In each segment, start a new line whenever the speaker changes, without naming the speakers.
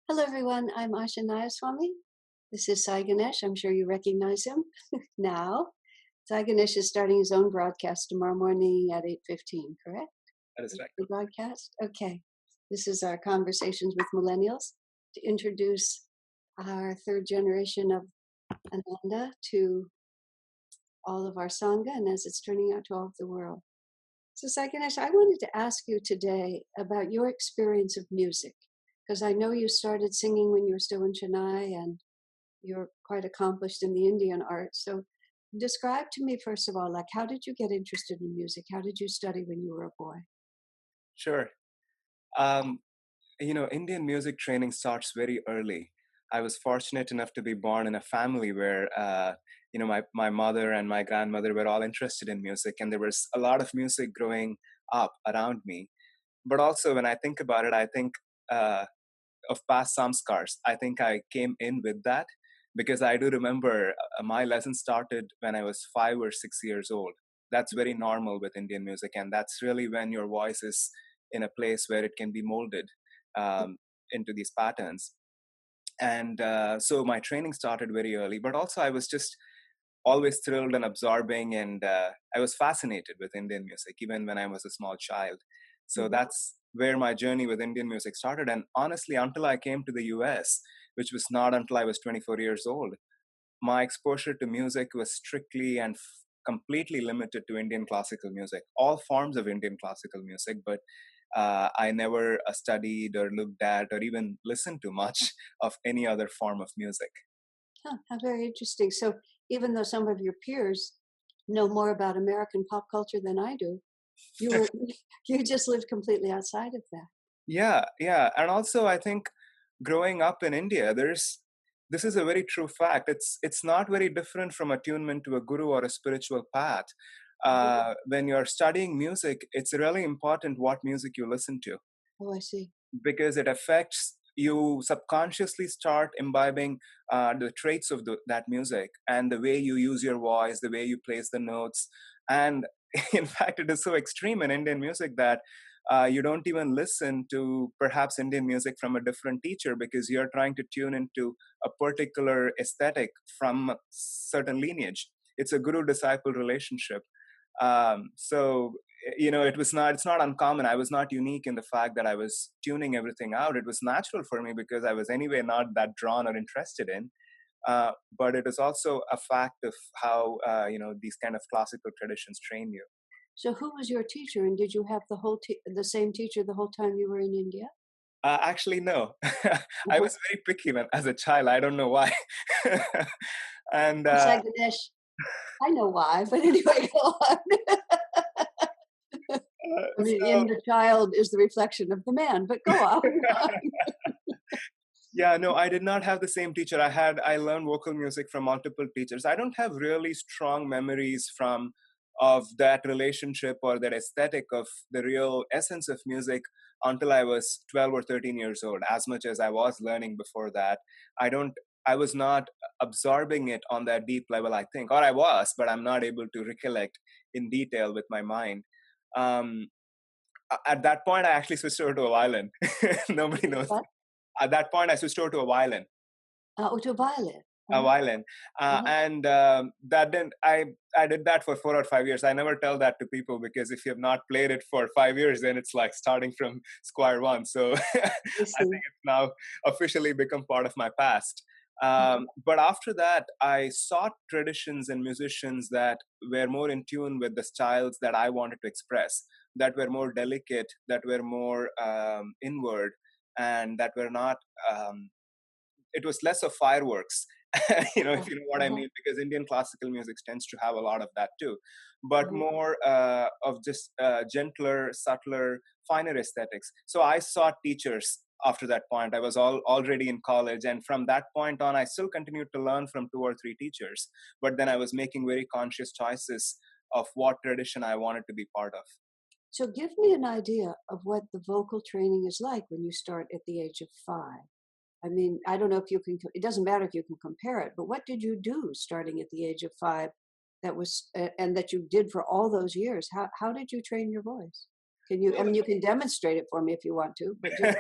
Hello, everyone. I'm Asha Swami. This is Saiganesh. I'm sure you recognize him now. Saiganesh is starting his own broadcast tomorrow morning at 8:15. Correct?
That is right.
The broadcast. Okay. This is our conversations with millennials to introduce our third generation of Ananda to all of our sangha, and as it's turning out to all of the world. So, Saiganesh, I wanted to ask you today about your experience of music, because I know you started singing when you were still in Chennai, and you're quite accomplished in the Indian art. So describe to me, first of all, like, how did you get interested in music? How did you study when you were a boy?
Sure. Um, Indian music training starts very early. I was fortunate enough to be born in a family where, my mother and my grandmother were all interested in music, and there was a lot of music growing up around me. But also, when I think about it, I think uh, of past samskars. I think I came in with that because I do remember my lesson started when I was 5 or 6 years old. That's very normal with Indian music, and that's really when your voice is in a place where it can be molded um, into these patterns. And so my training started very early, but also I was just always thrilled and absorbing, and I was fascinated with Indian music even when I was a small child. So
Mhm.
that's where my journey with Indian music started. And honestly, until I came to the US, which was not until I was 24 years old, my exposure to music was strictly and completely limited to Indian classical music, all forms of Indian classical music, but I never studied or looked at or even listened to much of any other form of music.
Huh, how very interesting. So even though some of your peers know more about American pop culture than I do, you were you just lived completely outside of that.
Yeah, yeah. And also I think growing up in India, this is a very true fact. It's not very different from attunement to a guru or a spiritual path.
Mhm.
When you're studying music, it's really important what music you listen to
Oh, I see.
because it affects you subconsciously start imbibing the traits of that music and the way you use your voice, the way you place the notes. And in fact, it is so extreme in Indian music that you don't even listen to perhaps Indian music from a different teacher because you're trying to tune into a particular aesthetic from a certain lineage. It's a guru disciple relationship. It's not uncommon. I was not unique in the fact that I was tuning everything out. It was natural for me because I was anyway not that drawn or interested in. But it is also a fact of how these kind of classical traditions train you.
So who was your teacher, and did you have the same teacher the whole time you were in India?
Actually, no. I
Uh-huh.
was very picky as a child. I don't know why. and
Oh, Saiganesh, I know why, but anyway, go on. I mean,
so
in the child is the reflection of the man, but go on.
Yeah, no, I did not have the same teacher. I learned vocal music from multiple teachers. I don't have really strong memories from of that relationship or that aesthetic of the real essence of music until I was 12 or 13 years old. As much as I was learning before that, I don't I was not absorbing it on that deep level, I think. Or I was, but I'm not able to recollect in detail with my mind. Um, at that point, I actually switched over to a violin. Nobody knows.
What?
At that point, I switched over to a violin.
Ultraviolet.
A
Uh-huh,
violin,
uh-huh.
and that didn't. I did that for 4 or 5 years. I never tell that to people because if you have not played it for 5 years, then it's like starting from square one. So
I
I think
see.
it's now officially become part of my past.
Uh-huh.
But after that, I sought traditions and musicians that were more in tune with the styles that I wanted to express, that were more delicate, that were more inward, and that were not. It was less of fireworks, if
Uh-huh.
you know what I
Uh-huh.
mean, because Indian classical music tends to have a lot of that too, but
Uh-huh.
more of just gentler, subtler, finer aesthetics. So I sought teachers after that point. I was already in college, and from that point on, I still continued to learn from two or three teachers. But then I was making very conscious choices of what tradition I wanted to be part of.
So give me an idea of what the vocal training is like when you start at the age of 5. I mean, I don't know if you can, it doesn't matter if you can compare it, but what did you do starting at the age of 5 that was, and that you did for all those years? How did you train your voice? Can you? I mean, you can demonstrate it for me if you want to, but just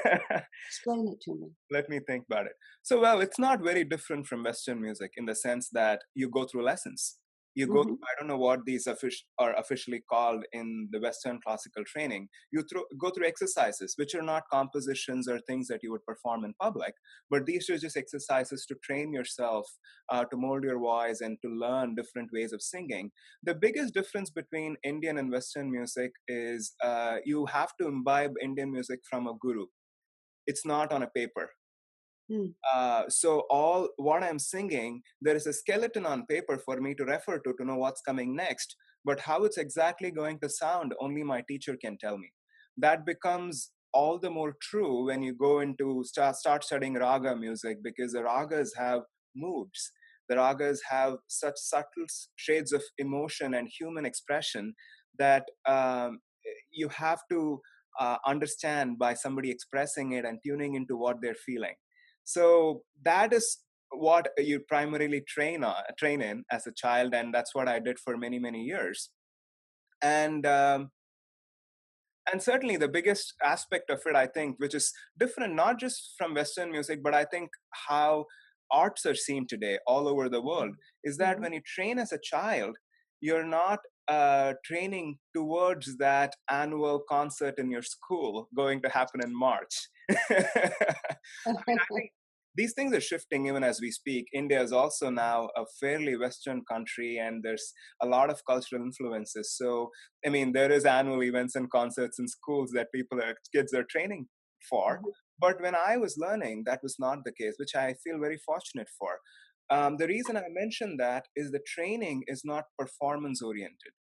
explain it to me.
Let me think about it. So, well, it's not very different from Western music in the sense that you go through lessons. You go through,
Hmm.
I don't know what these are officially called in the Western classical training. Go through exercises, which are not compositions or things that you would perform in public, but these are just exercises to train yourself, to mold your voice, and to learn different ways of singing. The biggest difference between Indian and Western music is you have to imbibe Indian music from a guru. It's not on a paper.
Mm.
So all what I'm singing, there is a skeleton on paper for me to refer to know what's coming next. But how it's exactly going to sound, only my teacher can tell me. That becomes all the more true when you go into start studying raga music, because the ragas have moods. The ragas have such subtle shades of emotion and human expression that you have to understand by somebody expressing it and tuning into what they're feeling. So that is what you primarily train in as a child, and that's what I did for many many years. And and certainly the biggest aspect of it, I think, which is different not just from Western music, but I think how arts are seen today all over the world, is that
Mm-hmm.
when you train as a child, you're not training towards that annual concert in your school going to happen in March. I think these things are shifting even as we speak. India is also now a fairly Western country, and there's a lot of cultural influences. So, I mean, there is annual events and concerts in schools that kids are training for.
Mhm.
But when I was learning, that was not the case, which I feel very fortunate for. The reason I mentioned that is the training is not performance oriented.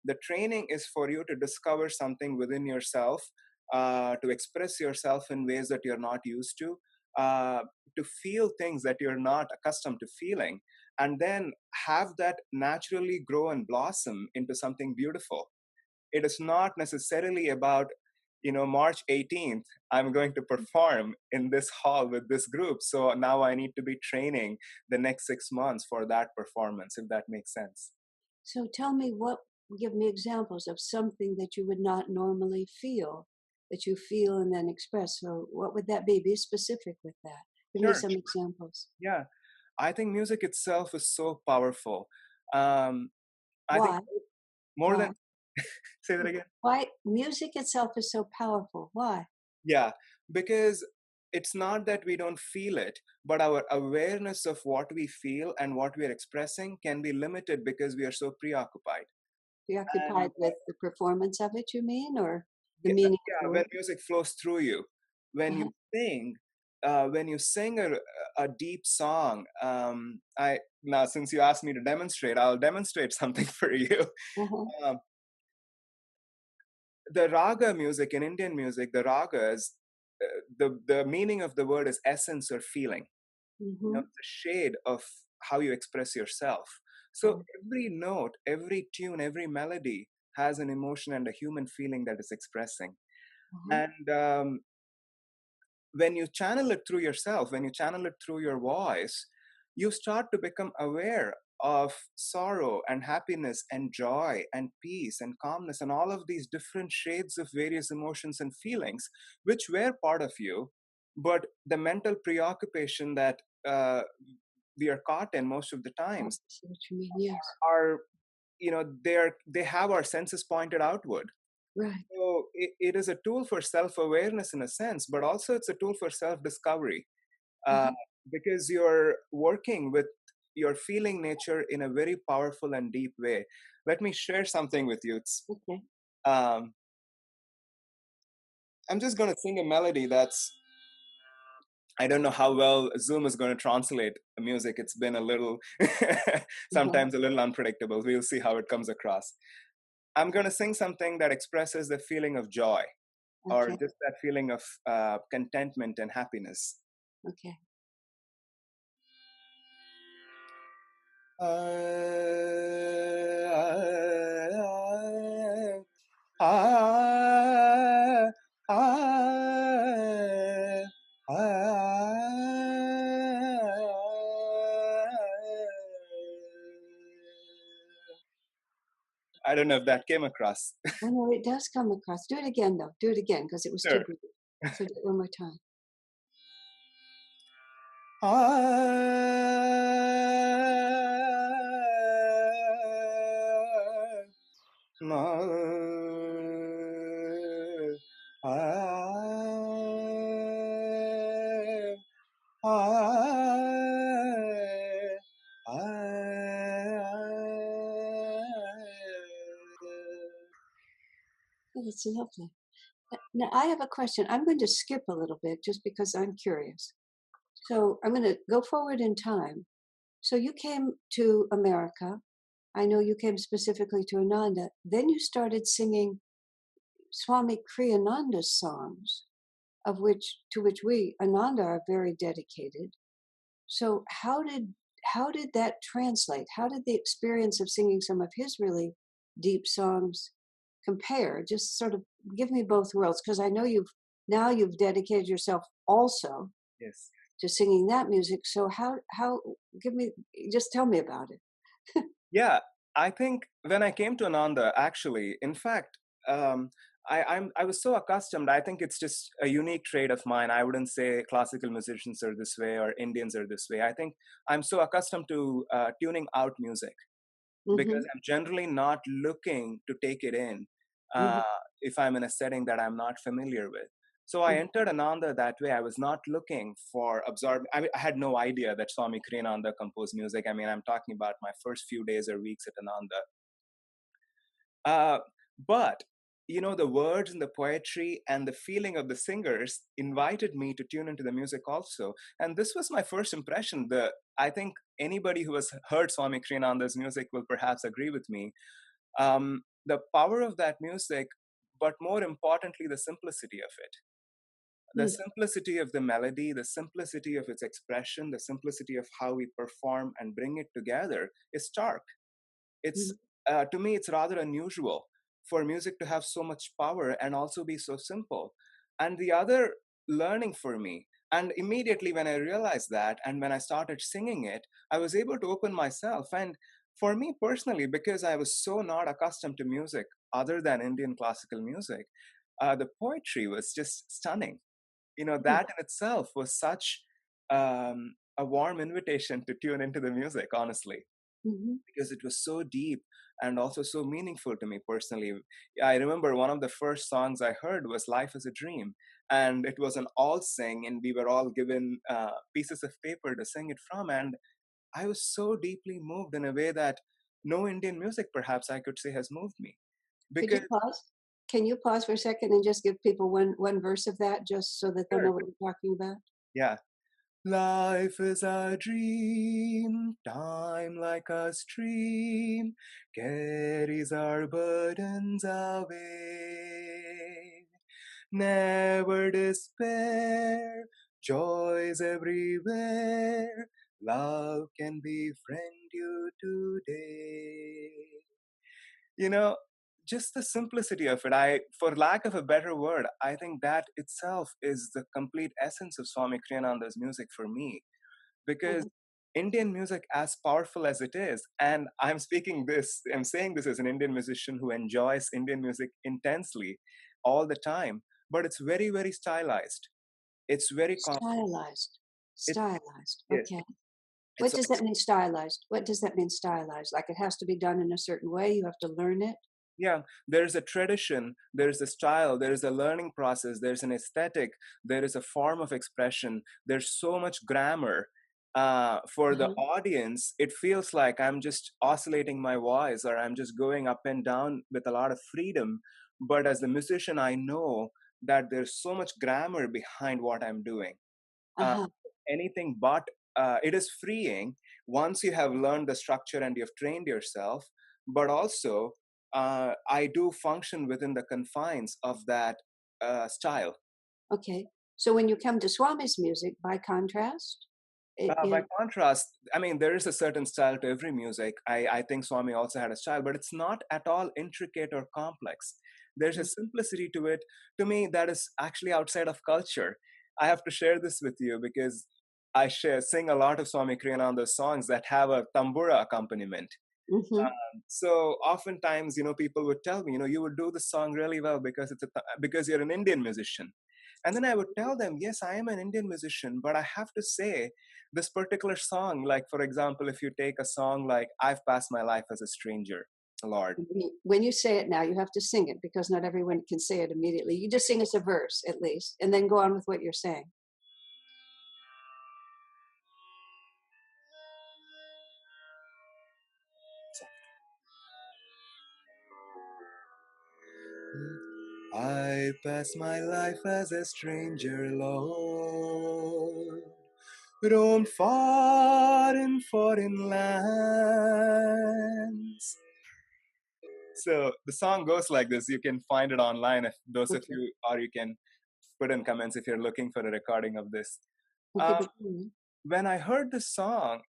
The training is for you to discover something within yourself, to express yourself in ways that you're not used uh, to feel things that you're not accustomed to feeling, and then have that naturally grow and blossom into something beautiful. It is not necessarily about, March 18th, I'm going to perform in this hall with this group. So now I need to be training the next 6 months for that performance, if that makes sense.
So tell me give me examples of something that you would not normally feel, that you feel and then express. So what would that be? Be specific with that. Give me
Sure.
some examples.
Yeah. I think music itself is so powerful. Um, I think
Why?
more than,
Why?
say that again.
Why music itself is so powerful? Why?
Yeah, because it's not that we don't feel it, but our awareness of what we feel and what we are expressing can be limited because we are so preoccupied. And
Preoccupied with the performance of it, you mean, or the
yeah,
meaning of
yeah,
the
when
word?
music flows through you, when you
Uh-huh.
sing, when you sing a deep song, I now since you asked me to demonstrate, I'll demonstrate something for you.
Uh-huh.
Um, the raga music in Indian music, the ragas, the meaning of the word is essence or feeling.
Mm-hmm.
The shade of how you express yourself. So every note, every tune, every melody has an emotion and a human feeling that is expressing.
Uh-huh.
And when you channel it through yourself, when you channel it through your voice, you start to become aware of sorrow and happiness and joy and peace and calmness and all of these different shades of various emotions and feelings, which were part of you. But the mental preoccupation that we are caught in most of the
Oh, I
times
see what you mean. Yes.
are, they have our senses pointed outward.
Right.
So it is a tool for self-awareness in a sense, but also it's a tool for self-discovery, uh,
Uh-huh.
because you're working with your feeling nature in a very powerful and deep way. Let me share something with you.
Okay.
Um, I'm just going to sing a melody that's, I don't know how well Zoom is going to translate the music. It's been a little,
Uh-huh.
sometimes a little unpredictable. We'll see how it comes across. I'm going to sing something that expresses the feeling of joy, or
Okay.
just that feeling of contentment and happiness.
Okay.
I don't know if that came across.
Oh no, it does come across. Do it again though. Do it again because it was too
Sure.
brief. So do it one more time. Oh, that's lovely. Now I have a question. I'm going to skip a little bit just because I'm curious. So I'm going to go forward in time. So you came to America. I know you came specifically to Ananda. Then you started singing Swami Kriyananda's songs, of which to which we Ananda are very dedicated. So how did that translate? How did the experience of singing some of his really deep songs compare? Just sort of give me both worlds because I know you've dedicated yourself also
Yes.
to singing that music. So how give me just tell me about it.
Yeah, I think when I came to Ananda, actually, in fact, um, I was so accustomed. I think it's just a unique trait of mine. I wouldn't say classical musicians are this way or Indians are this way. I think I'm so accustomed to tuning out music because
Mm-hmm.
I'm generally not looking to take it in uh,
Mm-hmm.
if I'm in a setting that I'm not familiar with. So I entered Ananda that way. I was not looking for absorb. I mean, I had no idea that Swami Kriyananda composed music. I mean, I'm talking about my first few days or weeks at Ananda. Uh, but the words and the poetry and the feeling of the singers invited me to tune into the music also. And this was my first impression. I think anybody who has heard Swami Kriyananda's music will perhaps agree with me. The power of that music, but more importantly, the simplicity of it. The
Mm-hmm.
simplicity of the melody, the simplicity of its expression, the simplicity of how we perform and bring it together is stark. It's To me, it's rather unusual for music to have so much power and also be so simple. And the other learning for me, and immediately when I realized that, and when I started singing it, I was able to open myself. And for me personally, because I was so not accustomed to music other than Indian classical music, the poetry was just stunning. That in itself was such a warm invitation to tune into the music, honestly,
Mm-hmm.
because it was so deep and also so meaningful to me personally. I remember one of the first songs I heard was Life is a Dream, and it was an all sing, and we were all given pieces of paper to sing it from. And I was so deeply moved in a way that no Indian music, perhaps I could say, has moved me.
Could you
Because,
pause? Can you pause for a second and just give people one verse of that just so that they'll
sure,
know what you're talking about?
yeah. Life is a dream, time like a stream carries our burdens away. Never despair, joys everywhere. Love can befriend you today. You know, just the simplicity of it. For lack of a better word, I think that itself is the complete essence of Swami Kriyananda's music for me, because
Mhm.
Indian music, as powerful as it is, and I'm saying this as an Indian musician who enjoys Indian music intensely all the time, but it's very, very stylized. It's very
Stylized.
it
Stylized.
yes,
Okay. What
it's
does that mean, stylized? What does that mean, stylized? Like it has to be done in a certain way? You have to learn it?
yeah, there's a tradition, there's a style, there's a learning process, there's an aesthetic, there is a form of expression, there's so much grammar. For the
Uh-huh.
audience, it feels like I'm just oscillating my voice or I'm just going up and down with a lot of freedom. But as a musician, I know that there's so much grammar behind what I'm doing. uh,
Uh-huh.
Anything but it is freeing once you have learned the structure and you've trained yourself. But also, I do function within the confines of that style.
Okay. So when you come to Swami's music, by contrast,
By
it
contrast, I mean, there is a certain style to every music. I think Swami also had a style, but it's not at all intricate or complex. There's a simplicity to it, to me, that is actually outside of culture. I have to share this with you because sing a lot of Swami Kriyananda's songs that have a tambura accompaniment.
Mm-hmm.
So oftentimes, people would tell me, you would do the song really well because because you're an Indian musician. And then I would tell them, yes, I am an Indian musician, but I have to say this particular song, like, for example, if you take a song like I've Passed My Life as a Stranger, Lord.
When you say it now, you have to sing it because not everyone can say it immediately. You just sing us a verse at least, and then go on with what you're saying.
I pass my life as a stranger, Lord. Roam far in foreign lands. So the song goes like this. You can find it online if those of
Okay.
you, or you can put in comments if you're looking for a recording of this.
Okay,
Um,
but
when I heard this song,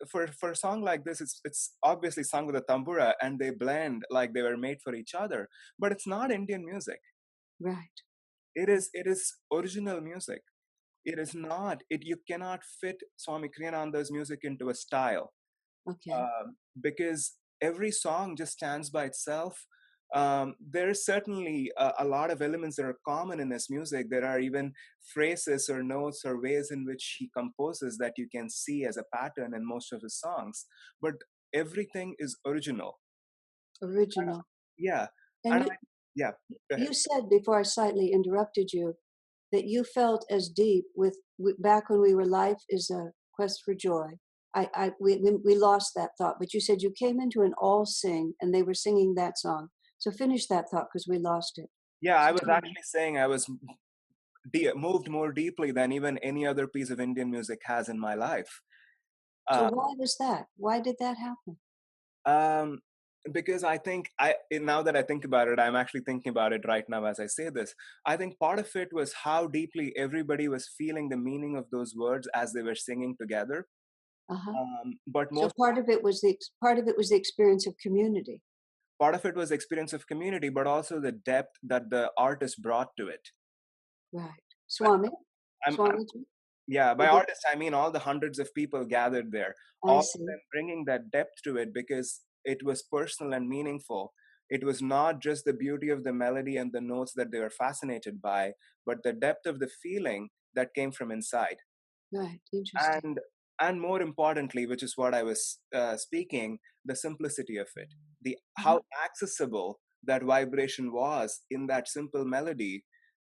for a song like this, it's obviously sung with a tambura, and they blend like they were made for each other. But it's not Indian music.
right.
It is original music. It is not. You cannot fit Swami Kriyananda's music into a style,
Okay.
because every song just stands by itself. There is certainly a lot of elements that are common in his music. There are even phrases or notes or ways in which he composes that you can see as a pattern in most of his songs. But everything is original.
Original.
Yeah,
And
and yeah. Go ahead.
you said before I slightly interrupted you that you felt as deep back when we were life is a quest for joy. We lost that thought, but you said you came into an all sing and they were singing that song. So finish that thought because we lost it.
Yeah, I
So
was
tell me.
actually saying I was moved more deeply than even any other piece of Indian music has in my life.
So
Uh,
why was that? Why did that happen?
um, because I think now that I think about it, I'm actually thinking about it right now as I say this. I think part of it was how deeply everybody was feeling the meaning of those words as they were singing together.
Uh-huh.
But
So
most
part of it was the experience of community.
part of it was experience of community, but also the depth that the artist brought to it.
Right. Swami?
I'm
Swamiji?
Yeah, by
Or did
artists, I mean all the hundreds of people gathered there,
I
all of
see.
them bringing that depth to it because it was personal and meaningful. It was not just the beauty of the melody and the notes that they were fascinated by, but the depth of the feeling that came from inside.
Right. Interesting.
And more importantly, which is what I was speaking, the simplicity of it, the
Uh-huh.
how accessible that vibration was in that simple melody,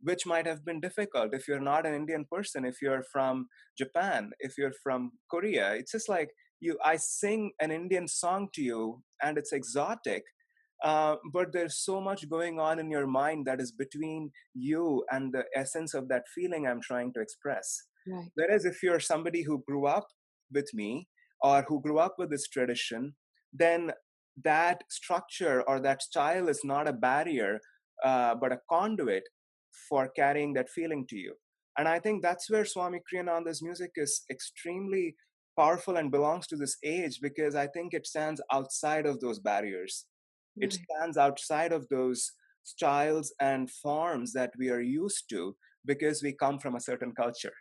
which might have been difficult if you're not an Indian person, if you're from Japan, if you're from Korea. It's just like I sing an Indian song to you and it's exotic, but there's so much going on in your mind that is between you and the essence of that feeling I'm trying to express.
Right.
Whereas if you're somebody who grew up with me or who grew up with this tradition, then that structure or that style is not a barrier, but a conduit for carrying that feeling to you. And I think that's where Swami Kriyananda's music is extremely powerful and belongs to this age because I think it stands outside of those barriers. It
Right.
stands outside of those styles and forms that we are used to because we come from a certain culture.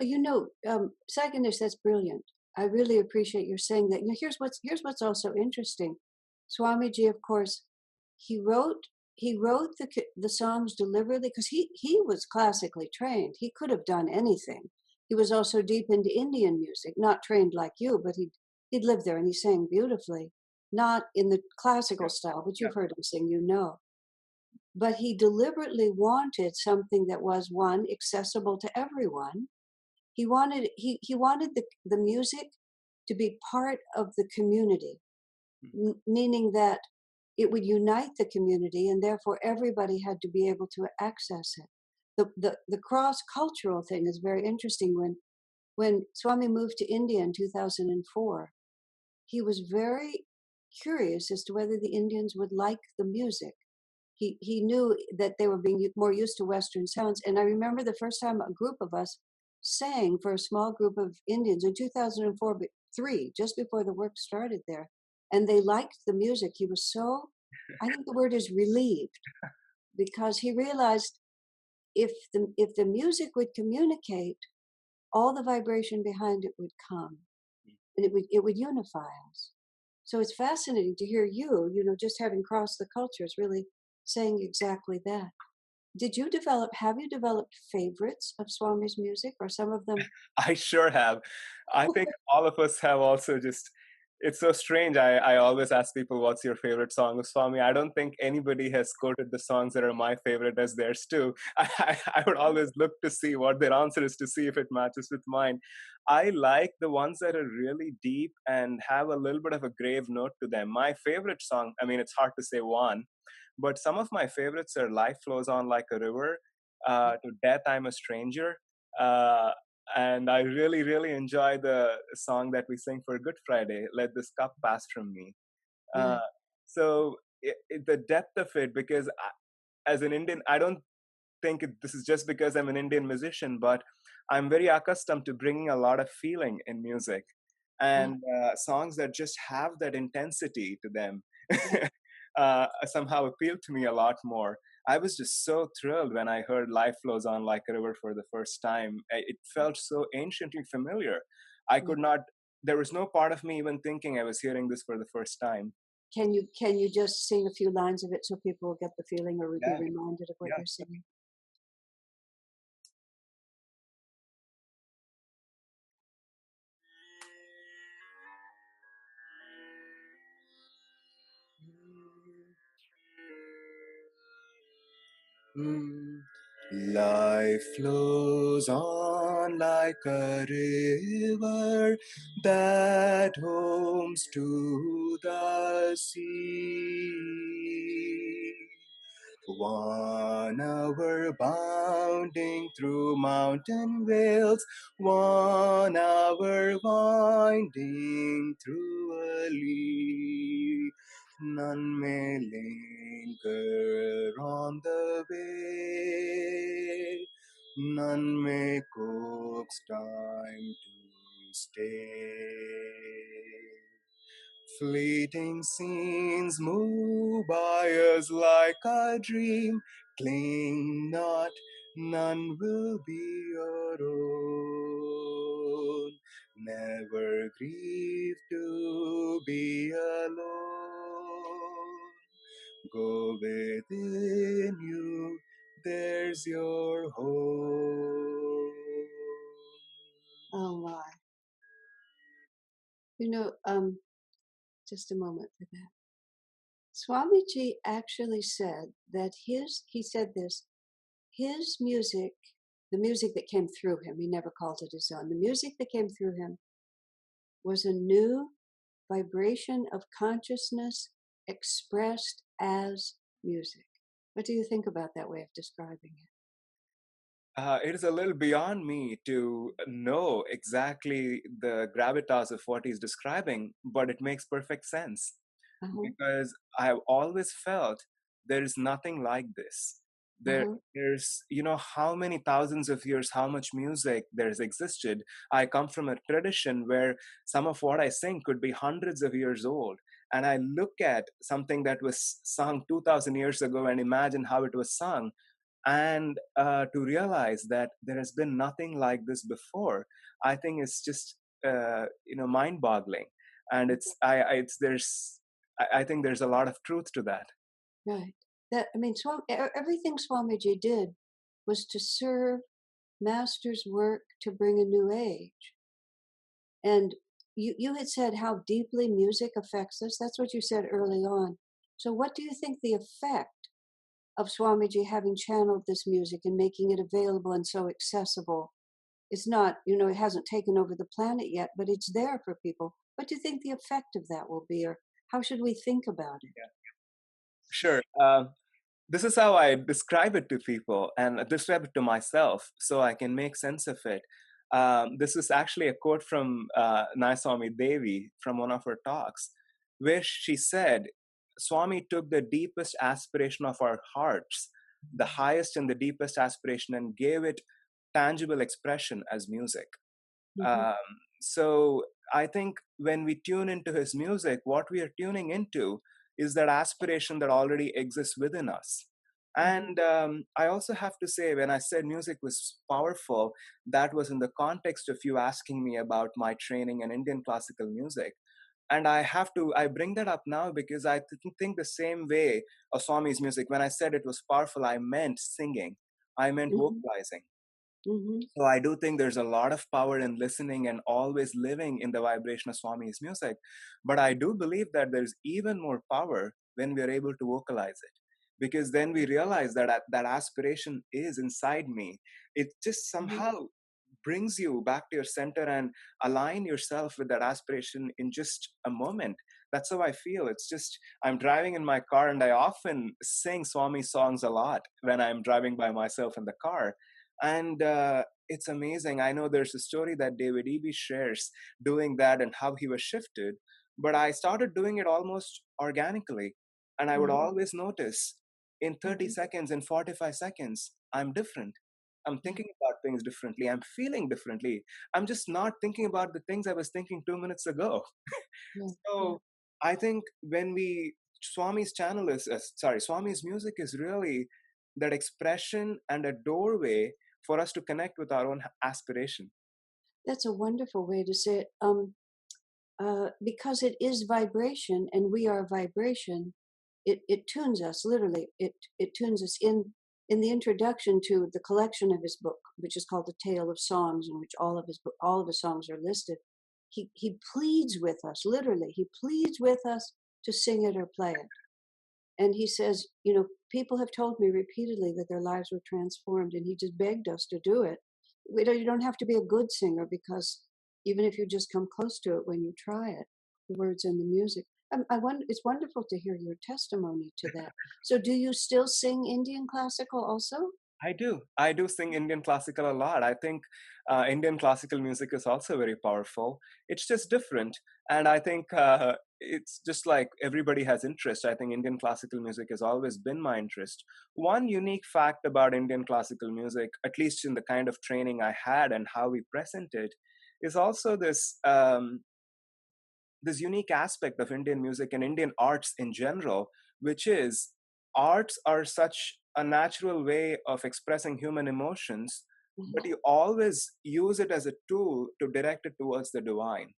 Saiganesh, that's brilliant. I really appreciate your saying that. Here's what's also interesting. Swamiji, of course, he wrote the songs deliberately because he was classically trained. He could have done anything. He was also deep into Indian music, not trained like you, but he'd lived there and he sang beautifully, not in the classical
Yeah,
style, but
yeah,
you've heard him sing, you know. But he deliberately wanted something that was one accessible to everyone. He wanted the music to be part of the community,
mm,
meaning that it would unite the community and therefore everybody had to be able to access it. The cross cultural thing is very interesting. When Swami moved to India in 2004, he was very curious as to whether the Indians would like the music. He knew that they were being more used to Western sounds. And I remember the first time a group of us sang for a small group of Indians in 2004, but three, just before the work started there. And they liked the music. He was so, I think the word is relieved, because he realized if the music would communicate, all the vibration behind it would come, and it would unify us. So it's fascinating to hear you, just having crossed the cultures, really saying exactly that. Have you developed favorites of Swami's music, or some of them?
I sure have. I think all of us have also just, it's so strange. I always ask people, what's your favorite song of Swami? I don't think anybody has quoted the songs that are my favorite as theirs too. I would always look to see what their answer is to see if it matches with mine. I like the ones that are really deep and have a little bit of a grave note to them. My favorite song, I mean, it's hard to say one, but some of my favorites are Life Flows On Like a River, To Death I'm a Stranger. Uh, and I really, really enjoy the song that we sing for Good Friday, Let This Cup Pass From Me. Uh,
Right.
so the depth of it, because as an Indian, I don't think this is just because I'm an Indian musician, but I'm very accustomed to bringing a lot of feeling in music,
Yeah.
and songs that just have that intensity to them
Right.
somehow appealed to me a lot more. I was just so thrilled when I heard Life Flows On Like a River for the first time. It felt so anciently familiar. I
Right.
could not, there was no part of me even thinking I was hearing this for the first time.
Can you just sing a few lines of it so people will get the feeling or be
Yeah,
reminded of what
yeah.
you're singing?
Mm. Life flows on like a river that homes to the sea. 1 hour bounding through mountain vales, 1 hour winding through a lea. None may linger on the way, none may coax time to stay. Fleeting scenes move by us like a dream. Cling not, none will be your own. Never grieve to be alone. Go within you, there's your home.
Oh my. You know, just a moment for that. Swamiji actually said that he said this, his music, the music that came through him, he never called it his own, the music that came through him was a new vibration of consciousness expressed as music. What do you think about that way of describing it?
It is a little beyond me to know exactly the gravitas of what he's describing, but it makes perfect sense
Uh-huh,
because I have always felt there is nothing like this.
uh-huh,
There's, how many thousands of years, how much music there's existed. I come from a tradition where some of what I sing could be hundreds of years old. And I look at something that was sung 2000 years ago and imagine how it was sung, and to realize that there has been nothing like this before, I think it's just mind boggling. And I think there's a lot of truth to that.
right. That I mean, everything Swamiji did was to serve Master's work to bring a new age. And you had said how deeply music affects us. That's what you said early on. So, what do you think the effect of Swamiji having channeled this music and making it available and so accessible? It's not, it hasn't taken over the planet yet, but it's there for people. What do you think the effect of that will be, or how should we think about it?
Yeah. Sure. This is how I describe it to people and describe it to myself so I can make sense of it. This is actually a quote from Naiswami Devi from one of her talks, where she said, Swami took the deepest aspiration of our hearts, the highest and the deepest aspiration, and gave it tangible expression as music.
Hmm.
Um, so I think when we tune into his music, what we are tuning into is that aspiration that already exists within us.
Hmm.
And I also have to say, when I said music was powerful, that was in the context of you asking me about my training in Indian classical music. And I bring that up now because I think the same way of Swami's music. When I said it was powerful, I meant singing, I meant
Hmm.
vocalizing.
Hmm.
So I do think there's a lot of power in listening and always living in the vibration of Swami's music. But I do believe that there's even more power when we're able to vocalize it. Because then we realize that that aspiration is inside me. It just
Hmm.
somehow brings you back to your center and align yourself with that aspiration in just a moment. That's how I feel. It's just, I'm driving in my car and I often sing Swami songs a lot when I'm driving by myself in the car. And it's amazing. I know there's a story that David Eby shares doing that and how he was shifted, but I started doing it almost organically. And I would
Hmm.
always notice in 30
Hmm.
seconds, in 45 seconds, I'm different. I'm
Yeah,
thinking about things differently. I'm feeling differently. I'm just not thinking about the things I was thinking 2 minutes ago.
yeah, yeah.
So I think when Swami's channel is, Swami's music is really that expression and a doorway for us to connect with our own aspiration.
That's a wonderful way to say it. Because it is vibration and we are vibration, it tunes us literally. It tunes us in the introduction to the collection of his book, which is called The Tale of Songs, in which all of his songs are listed. He pleads with us, literally. He pleads with us to sing it or play it. And he says, people have told me repeatedly that their lives were transformed, and he just begged us to do it. You don't have to be a good singer, because even if you just come close to it when you try it, the words and the music. I wonder, it's wonderful to hear your testimony to that. So, do you still sing Indian classical also?
I do. I do sing Indian classical a lot. I think Indian classical music is also very powerful. It's just different. And I think it's just like everybody has interest. I think Indian classical music has always been my interest. One unique fact about Indian classical music, at least in the kind of training I had and how we present it, is also this unique aspect of Indian music and Indian arts in general, which is arts are such a natural way of expressing human emotions, but
Uh-huh.
you always use it as a tool to direct it towards the divine.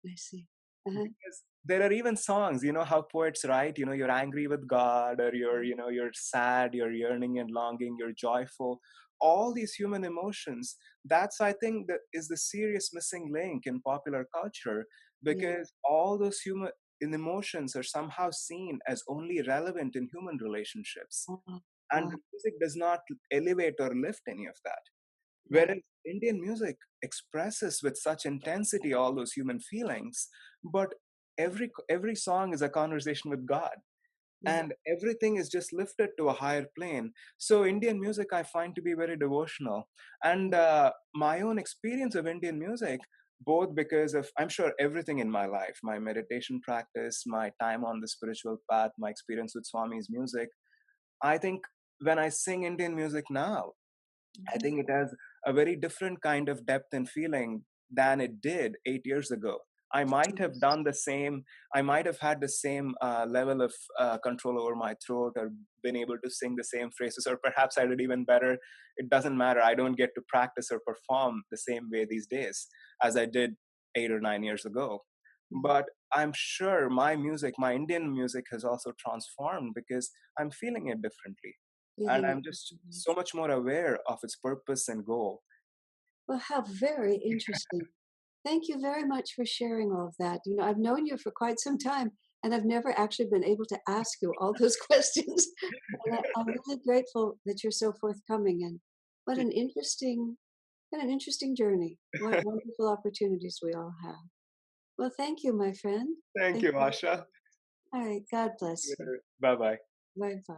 I see. Uh-huh.
Because there are even songs, you know, how poets write, you know, you're angry with God, or you're sad, you're yearning and longing, you're joyful. All these human emotions, that's, I think, that is the serious missing link in popular culture,
Yeah.
because all those human emotions are somehow seen as only relevant in human relationships.
Uh-huh.
And
Uh,
the music does not elevate or lift any of that.
right.
Whereas Indian music expresses with such intensity all those human feelings, but every song is a conversation with God,
Yeah.
and everything is just lifted to a higher plane. So Indian music I find to be very devotional, and my own experience of Indian music, both because of, I'm sure, everything in my life, my meditation practice, my time on the spiritual path, my experience with Swami's music. I think when I sing Indian music now, I
Mhm.
think it has a very different kind of depth and feeling than it did 8 years ago. I might have
Yes.
done the same. I might have had the same level of control over my throat, or been able to sing the same phrases, or perhaps I did even better. It doesn't matter. I don't get to practice or perform the same way these days as I did 8 or 9 years ago.
Mhm.
But I'm sure my music, my Indian music, has also transformed because I'm feeling it differently, and
Feeling it
I'm just
differently.
so much more aware of its purpose and goal.
Well, how very interesting. Thank you very much for sharing all of that. I've known you for quite some time, and I've never actually been able to ask you all those questions. And I'm really grateful that you're so forthcoming. And what an interesting, what an interesting journey. What wonderful opportunities we all have. Well, thank you, my friend.
Thank
Thank
you,
you.
Asha.
All right. God bless you.
Bye bye.
Bye bye.